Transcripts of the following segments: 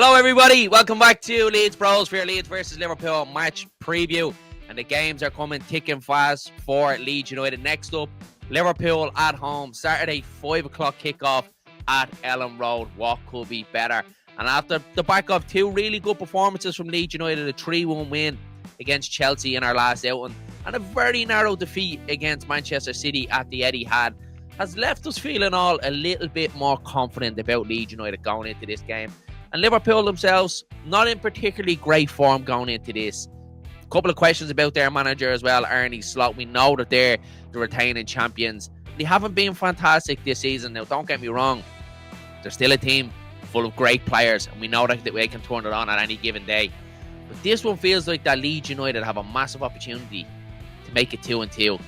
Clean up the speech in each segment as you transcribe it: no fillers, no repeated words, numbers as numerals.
Hello everybody, welcome back to LeedsBros for your Leeds versus Liverpool match preview. And the games are coming thick and fast for Leeds United. Next up, Liverpool at home, Saturday 5 o'clock kickoff at Elland Road. What could be better? And after the back of two really good performances from Leeds United, a 3-1 win against Chelsea in our last outing, and a very narrow defeat against Manchester City at the Etihad, has left us feeling all a little bit more confident about Leeds United going into this game. And Liverpool themselves, not in particularly great form going into this. A couple of questions about their manager as well, Arne Slot. We know that they're the retaining champions. They haven't been fantastic this season. Now, don't get me wrong. They're still a team full of great players, and we know that they can turn it on at any given day. But this one feels like that Leeds United have a massive opportunity to make it 2-2.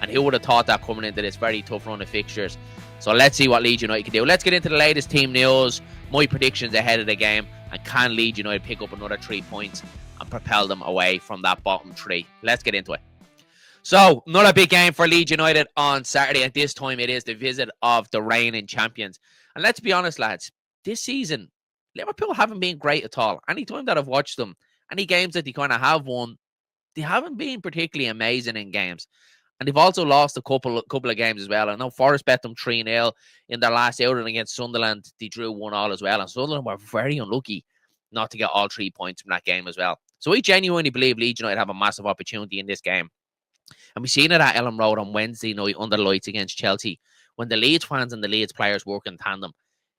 And who would have thought that coming into this very tough run of fixtures? So let's see what Leeds United can do. Let's get into the latest team news, my predictions ahead of the game, and can Leeds United pick up another 3 points and propel them away from that bottom three? Let's get into it. So, another big game for Leeds United on Saturday. At this time, it is the visit of the reigning champions. And let's be honest, lads, this season, Liverpool haven't been great at all. Any time that I've watched them, any games that they kind of have won, they haven't been particularly amazing in games. And they've also lost a couple of games as well. I know Forest bet them 3-0 in their last outing against Sunderland. They drew 1-1 as well. And Sunderland were very unlucky not to get all 3 points from that game as well. So I genuinely believe Leeds United have a massive opportunity in this game. And we've seen it at Elland Road on Wednesday night under the lights against Chelsea. When the Leeds fans and the Leeds players work in tandem,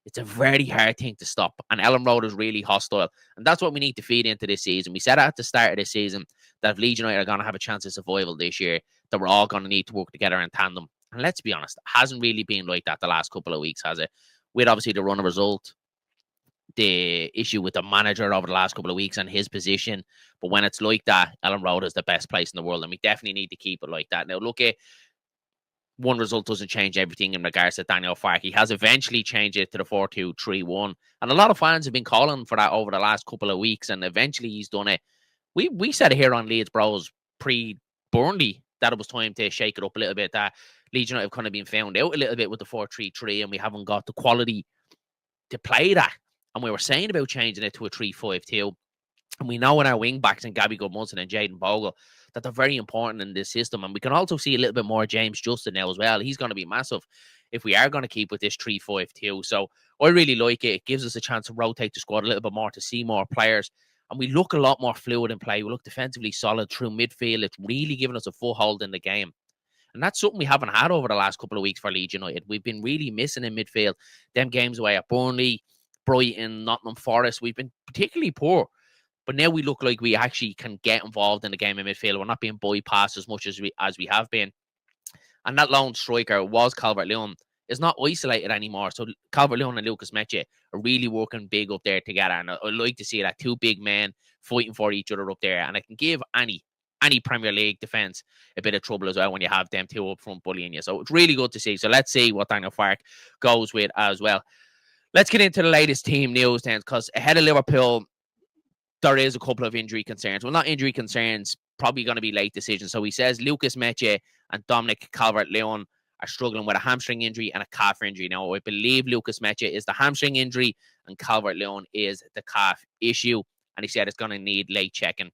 it's a very hard thing to stop. And Elland Road is really hostile. And that's what we need to feed into this season. We said at the start of this season that if Leeds United are going to have a chance of survival this year, that we're all going to need to work together in tandem. And let's be honest, it hasn't really been like that the last couple of weeks, has it? With obviously the run of result, the issue with the manager over the last couple of weeks and his position. But when it's like that, Elland Road is the best place in the world. And we definitely need to keep it like that. Now, look, one result doesn't change everything in regards to Daniel Farke. He has eventually changed it to the 4-2-3-1. And a lot of fans have been calling for that over the last couple of weeks. And eventually he's done it. We said it here on LeedsBros pre-Burnley that it was time to shake it up a little bit. That Leeds United have kind of been found out a little bit with the 4-3-3, and we haven't got the quality to play that. And we were saying about changing it to a 3-5-2. And we know in our wing backs and Gabby Goodmunson and Jaden Bogle that they're very important in this system. And we can also see a little bit more James Justin now as well. He's going to be massive if we are going to keep with this 3-5-2. So I really like it. It gives us a chance to rotate the squad a little bit more, to see more players. And we look a lot more fluid in play. We look defensively solid through midfield. It's really given us a foothold in the game. And that's something we haven't had over the last couple of weeks for Leeds United. We've been really missing in midfield. Them games away at Burnley, Brighton, Nottingham Forest, we've been particularly poor. But now we look like we actually can get involved in the game in midfield. We're not being bypassed as much as we have been. And that lone striker was Calvert-Lewin. Is not isolated anymore. So Calvert-Lewin and Lucas Nmecha are really working big up there together. And I like to see that two big men fighting for each other up there. And it can give any Premier League defence a bit of trouble as well when you have them two up front bullying you. So it's really good to see. So let's see what Daniel Farke goes with as well. Let's get into the latest team news then, because ahead of Liverpool, there is a couple of injury concerns. Well, not injury concerns, probably going to be late decisions. So he says Lucas Nmecha and Dominic Calvert-Lewin are struggling with a hamstring injury and a calf injury. Now, I believe Lucas Nmecha is the hamstring injury and Calvert-Lewin is the calf issue. And he said it's going to need late checking.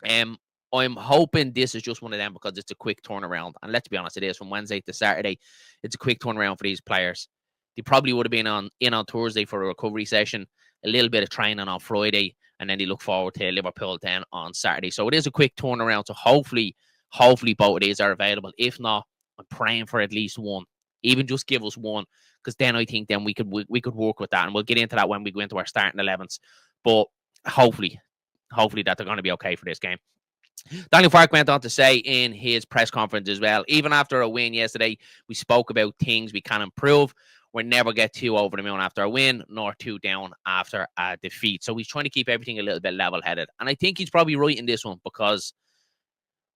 I'm hoping this is just one of them because it's a quick turnaround. And let's be honest, it is from Wednesday to Saturday. It's a quick turnaround for these players. They probably would have been on Thursday for a recovery session, a little bit of training on Friday, and then they look forward to Liverpool then on Saturday. So it is a quick turnaround. So hopefully both of these are available. If not, I'm praying for at least one. Even just give us one, because then I think then we could work with that, and we'll get into that when we go into our starting 11s. But hopefully that they're going to be okay for this game. Daniel Farke went on to say in his press conference as well, even after a win yesterday, we spoke about things we can improve. We never get too over the moon after a win, nor too down after a defeat. So he's trying to keep everything a little bit level-headed. And I think he's probably right in this one, because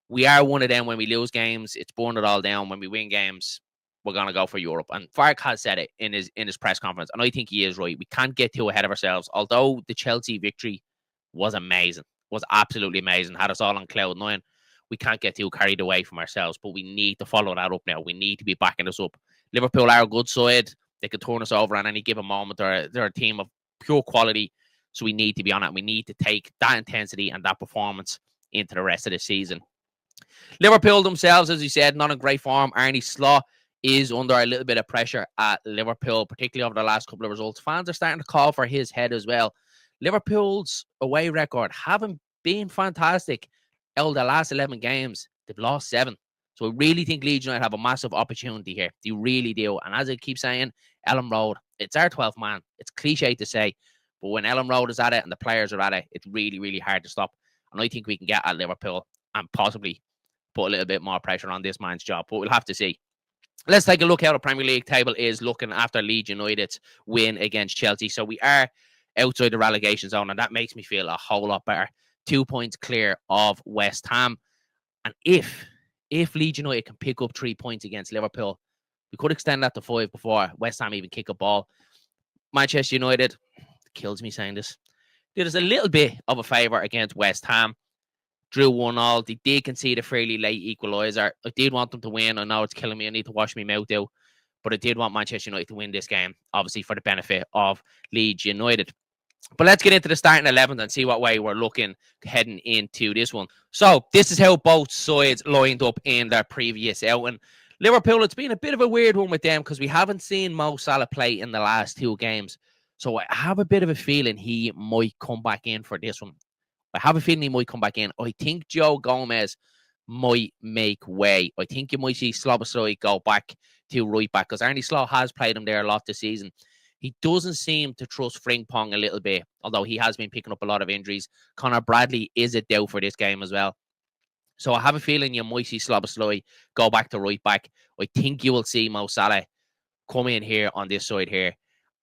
we are one of them. When we lose games, it's burn it all down. When we win games, we're going to go for Europe. And Farke has said it in his press conference, and I think he is right. We can't get too ahead of ourselves. Although the Chelsea victory was amazing, was absolutely amazing, had us all on cloud nine, we can't get too carried away from ourselves. But we need to follow that up now. We need to be backing us up. Liverpool are a good side. They could turn us over at any given moment. They're a team of pure quality. So we need to be on it. We need to take that intensity and that performance into the rest of the season. Liverpool themselves, as you said, not in great form. Arne Slot is under a little bit of pressure at Liverpool, particularly over the last couple of results. Fans are starting to call for his head as well. Liverpool's away record haven't been fantastic. Out of the last 11 games, they've lost 7. So I really think Leeds United have a massive opportunity here. They really do. And as I keep saying, Elland Road, it's our 12th man. It's cliche to say, but when Elland Road is at it and the players are at it, it's really, really hard to stop. And I think we can get at Liverpool and possibly put a little bit more pressure on this man's job. But we'll have to see. Let's take a look how the Premier League table is looking after Leeds United's win against Chelsea. So we are outside the relegation zone, and that makes me feel a whole lot better. 2 points clear of West Ham. And if Leeds United can pick up 3 points against Liverpool, we could extend that to 5 before West Ham even kick a ball. Manchester United, it kills me saying this, did us a little bit of a favour against West Ham. Drew 1-1. They did concede a fairly late equaliser. I did want them to win. I know it's killing me. I need to wash my mouth out. But I did want Manchester United to win this game, obviously for the benefit of Leeds United. But let's get into the starting 11 and see what way we're looking heading into this one. So this is how both sides lined up in their previous outing. Liverpool, it's been a bit of a weird one with them because we haven't seen Mo Salah play in the last 2 games. So I have a bit of a feeling he might come back in for this one. I have a feeling he might come back in. I think Joe Gomez might make way. I think you might see Szoboszlai go back to right back because Arne Slot has played him there a lot this season. He doesn't seem to trust Frimpong a little bit, although he has been picking up a lot of injuries. Connor Bradley is a doubt for this game as well. So I have a feeling you might see Szoboszlai go back to right back. I think you will see Mo Salah come in here on this side here.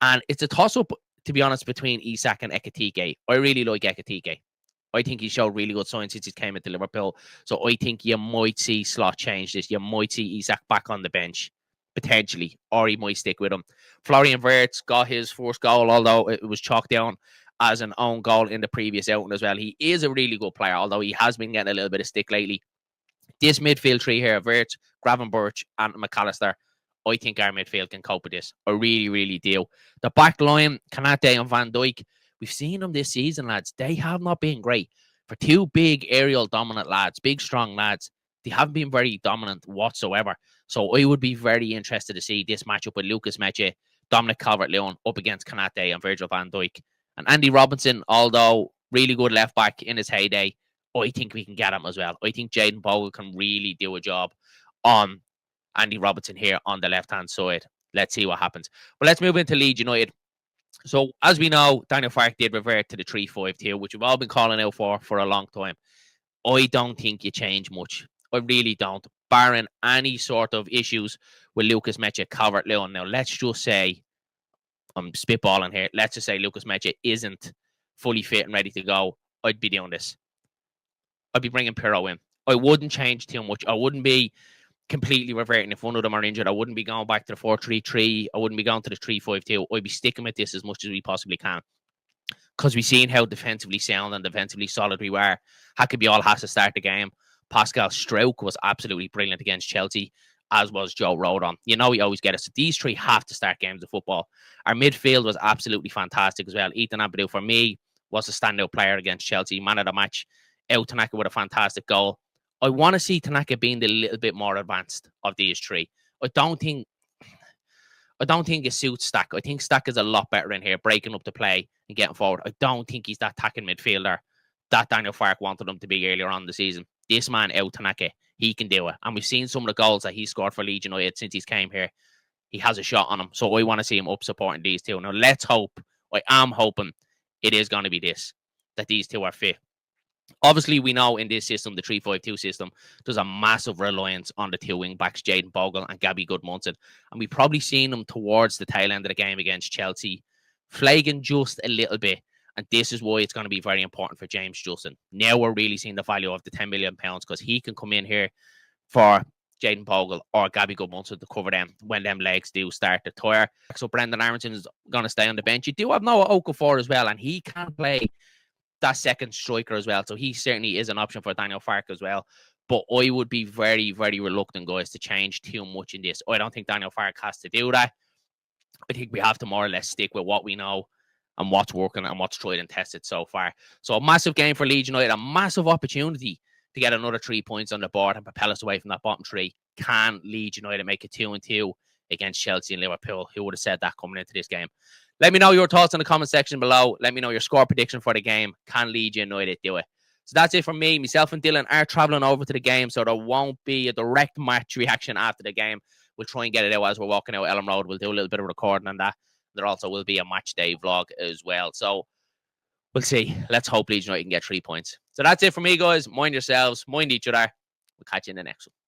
And it's a toss-up, to be honest, between Isak and Ekitike. I really like Ekitike. I think he showed really good signs since he came into Liverpool. So I think you might see Slot change this. You might see Isak back on the bench, potentially, or he might stick with him. Florian Wirtz got his first goal, although it was chalked down as an own goal in the previous outing as well. He is a really good player, although he has been getting a little bit of stick lately. This midfield tree here, Wirtz, Gravenberch, and McAllister, I think our midfield can cope with this. I really, really do. The back line, Kanate and Van Dijk, we've seen them this season, lads. They have not been great. For 2 big aerial dominant lads, big strong lads, they haven't been very dominant whatsoever. So I would be very interested to see this matchup with Lucas Nmecha, Dominic Calvert-Lewin up against Kanate and Virgil van Dijk. And Andy Robinson, although really good left back in his heyday, I think we can get him as well. I think Jayden Bogle can really do a job on Andy Robertson here on the left-hand side. Let's see what happens. But let's move into Leeds United. So, as we know, Daniel Farke did revert to the 3-5-2, which we've all been calling out for a long time. I don't think you change much. I really don't. Barring any sort of issues with Lucas Nmecha, Calvert-Lewin. Now, let's just say, I'm spitballing here, let's just say Lucas Nmecha isn't fully fit and ready to go. I'd be doing this. I'd be bringing Pirro in. I wouldn't change too much. I wouldn't be completely reverting if one of them are injured. I wouldn't be going back to the 4-3-3. I wouldn't be going to the 3-5-2. I'd be sticking with this as much as we possibly can. Because we've seen how defensively sound and defensively solid we were. Hakibiol has to start the game. Pascal Struijk was absolutely brilliant against Chelsea, as was Joe Rodon. You know we always get it. So these 3 have to start games of football. Our midfield was absolutely fantastic as well. Ethan Ampadu, for me, was a standout player against Chelsea. Man of the match. Out Tanaka with a fantastic goal. I want to see Tanaka being the little bit more advanced of these 3. I don't think it suits Stack. I think Stack is a lot better in here, breaking up the play and getting forward. I don't think he's that attacking midfielder that Daniel Farke wanted him to be earlier on in the season. This man, Out Tanaka, he can do it. And we've seen some of the goals that he scored for Leeds United since he's came here. He has a shot on him. So I want to see him up supporting these 2. Now, let's hope, I am hoping it is going to be this, that these 2 are fit. Obviously, we know in this system, the 3-5-2 system, there's a massive reliance on the 2 wing backs, Jayden Bogle and Gabby Goodmunson. And we've probably seen them towards the tail end of the game against Chelsea, flagging just a little bit. And this is why it's going to be very important for James Justin. Now we're really seeing the value of the £10 million because he can come in here for Jayden Bogle or Gabby Goodmunson to cover them when them legs do start to tire. So Brendan Aronson is going to stay on the bench. You do have Noah Okafor as well, and he can play that second striker as well. So he certainly is an option for Daniel Farke as well. But I would be very, very reluctant, guys, to change too much in this. I don't think Daniel Farke has to do that. I think we have to more or less stick with what we know and what's working and what's tried and tested so far. So a massive game for Leeds United, a massive opportunity to get another 3 points on the board and propel us away from that bottom three. Can Leeds United make it 2-2 against Chelsea and Liverpool? Who would have said that coming into this game? Let me know your thoughts in the comment section below. Let me know your score prediction for the game. Can Leeds United do it? So that's it from me. Myself and Dylan are travelling over to the game, so there won't be a direct match reaction after the game. We'll try and get it out as we're walking out Elland Road. We'll do a little bit of recording on that. There also will be a match day vlog as well. So we'll see. Let's hope Leeds United can get 3 points. So that's it for me, guys. Mind yourselves. Mind each other. We'll catch you in the next one.